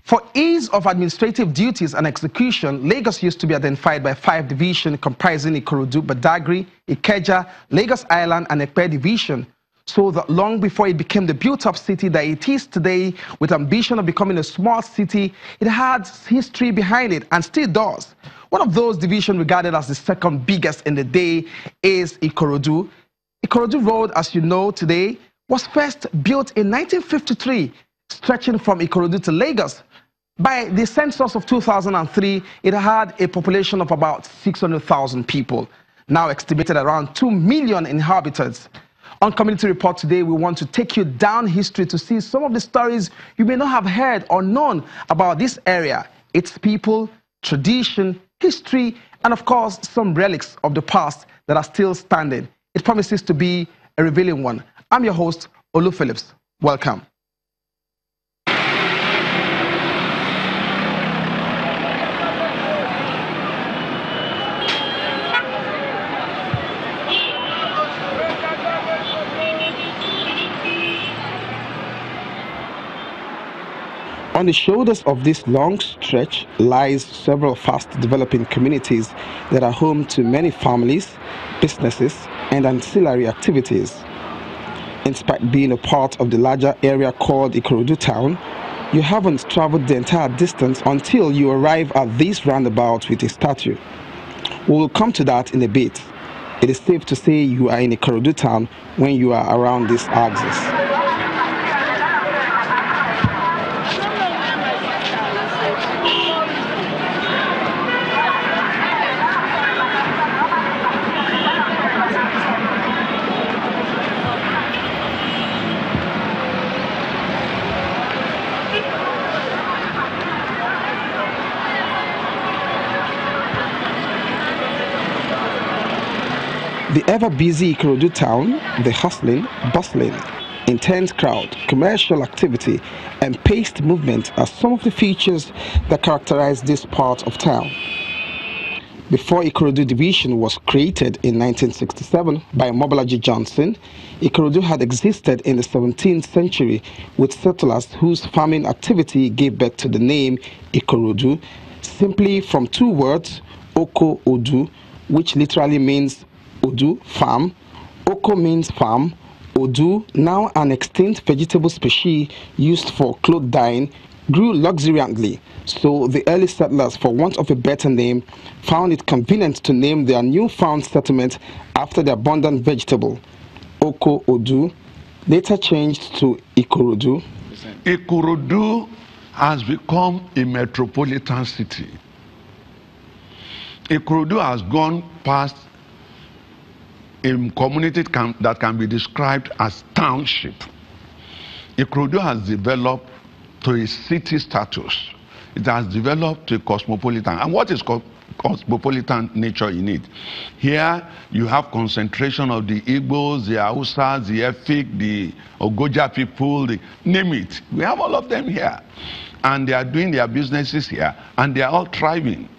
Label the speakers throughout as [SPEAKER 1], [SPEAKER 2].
[SPEAKER 1] For ease of administrative duties and execution, Lagos used to be identified by 5 divisions comprising Ikorodu, Badagry, Ikeja, Lagos Island, and Ekpe division. So that long before it became the built-up city that it is today, with ambition of becoming a small city, it had history behind it and still does. One of those divisions regarded as the second biggest in the day is Ikorodu. Ikorodu Road, as you know today, was first built in 1953, stretching from Ikorodu to Lagos. By the census of 2003, it had a population of about 600,000 people, now estimated around 2 million inhabitants. On Community Report today, we want to take you down history to see some of the stories you may not have heard or known about this area, its people, tradition, history, and of course, some relics of the past that are still standing. It promises to be a revealing one. I'm your host, Olu Phillips. Welcome. On the shoulders of this long stretch lies several fast-developing communities that are home to many families, businesses, and ancillary activities. In spite being a part of the larger area called Ikorodu town, you haven't traveled the entire distance until you arrive at this roundabout with a statue. We will come to that in a bit. It is safe to say you are in Ikorodu town when you are around this axis. The ever-busy Ikorodu town, the hustling, bustling, intense crowd, commercial activity, and paced movement are some of the features that characterize this part of town. Before Ikorodu Division was created in 1967 by Mobolaji Johnson, Ikorodu had existed in the 17th century with settlers whose farming activity gave birth to the name Ikorodu, simply from 2 words, Oko Odu, which literally means Odu, farm. Oko means farm. Odu, now an extinct vegetable species used for cloth dyeing, grew luxuriantly. So the early settlers, for want of a better name, found it convenient to name their newfound settlement after the abundant vegetable. Oko Odu, later changed to Ikorodu.
[SPEAKER 2] Ikorodu has become a metropolitan city. Ikorodu has gone past a community that can be described as township. Ikorodu has developed to a city status. It has developed to a cosmopolitan. And what is cosmopolitan nature in it? Here you have concentration of the Igbos, the Hausas, the Efik, the Ogoja people, name it. We have all of them here. And they are doing their businesses here, and they are all thriving.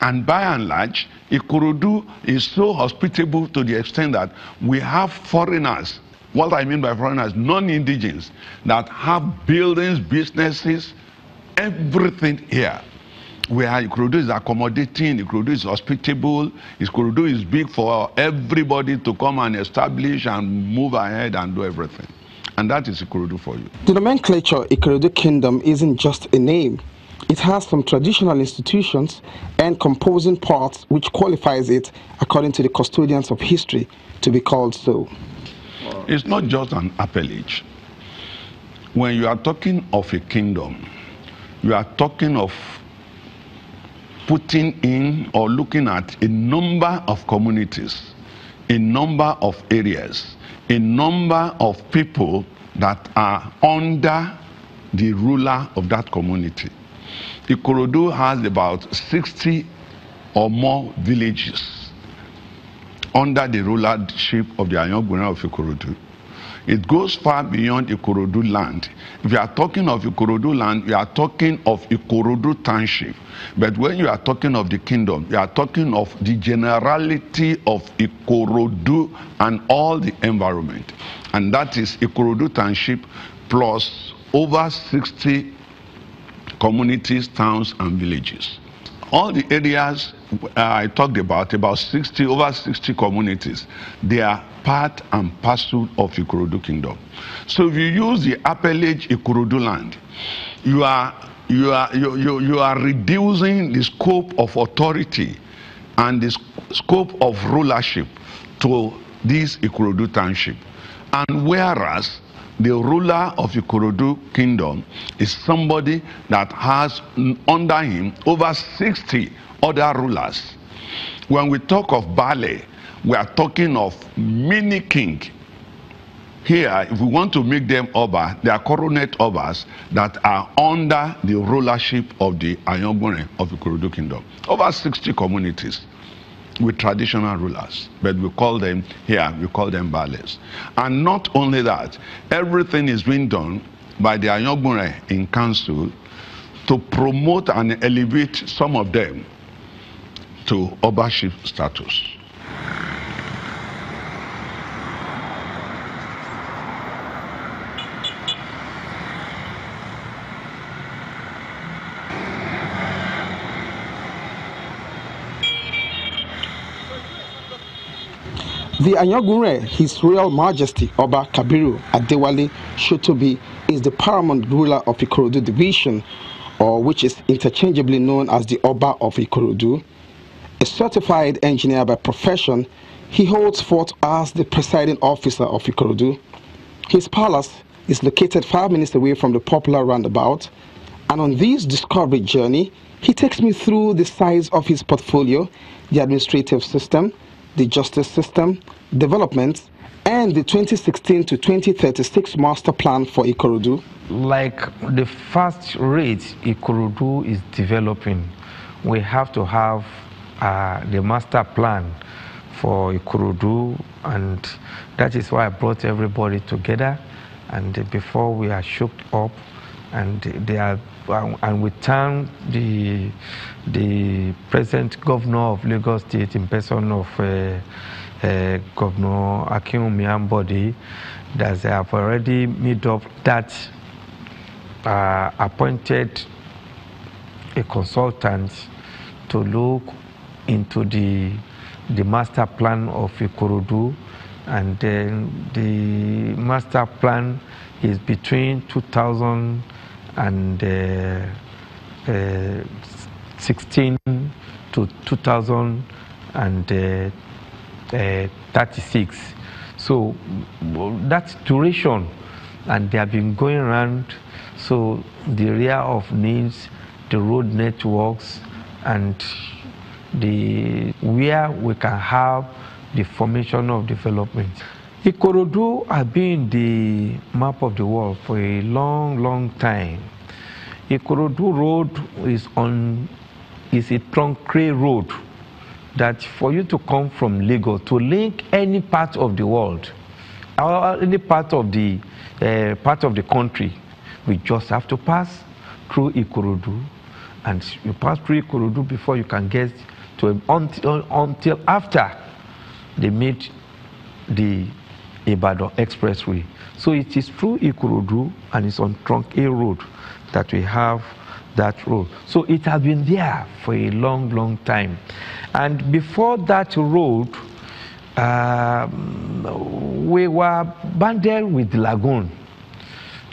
[SPEAKER 2] And by and large, Ikorodu is so hospitable to the extent that we have foreigners, what I mean by foreigners, non-indigens, that have buildings, businesses, everything here. Where Ikorodu is accommodating, Ikorodu is hospitable, Ikorodu is big for everybody to come and establish and move ahead and do everything. And that is Ikorodu for you.
[SPEAKER 1] The nomenclature Ikorodu Kingdom isn't just a name. It has some traditional institutions and composing parts which qualifies it, according to the custodians of history, to be called so.
[SPEAKER 2] It's not just an appellage. When you are talking of a kingdom, you are talking of putting in or looking at a number of communities, a number of areas, a number of people that are under the ruler of that community. Ikorodu has about 60 or more villages under the rulership of the Ayangbunra of Ikorodu. It goes far beyond Ikorodu land. If you are talking of Ikorodu land, you are talking of Ikorodu township. But when you are talking of the kingdom, you are talking of the generality of Ikorodu and all the environment. And that is Ikorodu township plus over 60 communities, towns, and villages. All the areas I talked about over 60 communities, they are part and parcel of Ikorodu Kingdom. So if you use the appellage Ikorodu land, you are reducing the scope of authority and the scope of rulership to this Ikorodu township. And whereas the ruler of Ikorodu Kingdom is somebody that has under him over 60 other rulers. When we talk of Bale, we are talking of many kings. Here, if we want to make them Oba, they are coronet Obas that are under the rulership of the Ayangbonre of Ikorodu Kingdom. Over 60 communities with traditional rulers, but we call them Bales. And not only that, everything is being done by the Ayangbonre in council to promote and elevate some of them to Obaship status.
[SPEAKER 1] The Ayangbonre, His Royal Majesty Oba Kabiru Adewale Shotobi, is the paramount ruler of Ikorodu Division, or which is interchangeably known as the Oba of Ikorodu. A certified engineer by profession, he holds forth as the presiding officer of Ikorodu. His palace is located 5 minutes away from the popular roundabout, and on this discovery journey, he takes me through the size of his portfolio, the administrative system, the justice system, developments, and the 2016 to 2036 master plan for Ikorodu.
[SPEAKER 3] Like the fast rate Ikorodu is developing, we have to have the master plan for Ikorodu, and that is why I brought everybody together. And before we are shook up, and we thank the present governor of Lagos State in person of Governor Akinwumi Ambode, that they have already made up that appointed a consultant to look into the master plan of Ikorodu, and then the master plan is between 2016 to 2036. So that's duration, and they have been going around. So the area of needs, the road networks, and where we can have the formation of development. Ikorodu has been the map of the world for a long time. Ikorodu Road is a trunk-ray road that for you to come from Lagos to link any part of the world, or any part of the country, we just have to pass through Ikorodu, and you pass through Ikorodu before you can get to until after they made the Ibadan Expressway. So it is through Ikorodu, and it's on Trunk A Road that we have that road. So it has been there for a long time. And before that road, we were banded with lagoon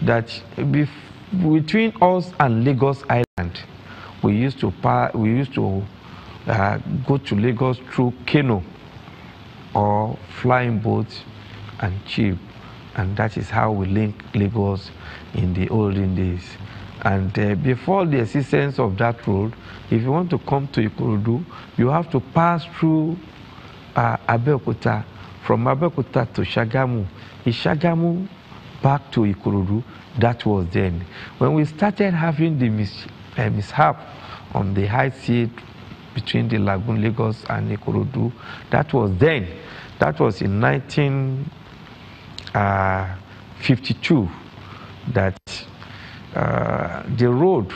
[SPEAKER 3] that between us and Lagos Island, we used to go to Lagos through canoe or flying boats and ship, and that is how we link Lagos in the olden days. And before the existence of that road, if you want to come to Ikorodu, you have to pass through Abeokuta, from Abeokuta to Shagamu, Shagamu back to Ikorodu. That was then. When we started having the mishap on the high sea between the Lagoon Lagos and Ikorodu, that was then. That was in 1952 that the road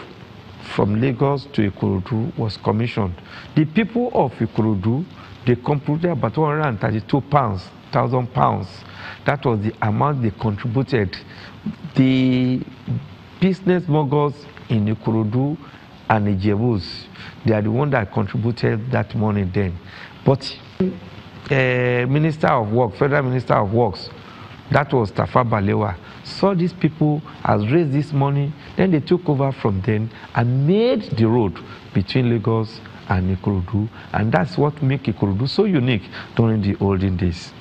[SPEAKER 3] from Lagos to Ikorodu was commissioned. The people of Ikorodu, they computed about 132,000 pounds. That was the amount they contributed. The business moguls in Ikorodu and Ijebus, they are the ones that contributed that money then. But Minister of Work, Federal Minister of Works, that was Tafa Balewa, saw these people has raised this money, then they took over from them and made the road between Lagos and Ikorodu, and that's what makes Ikorodu so unique during the olden days.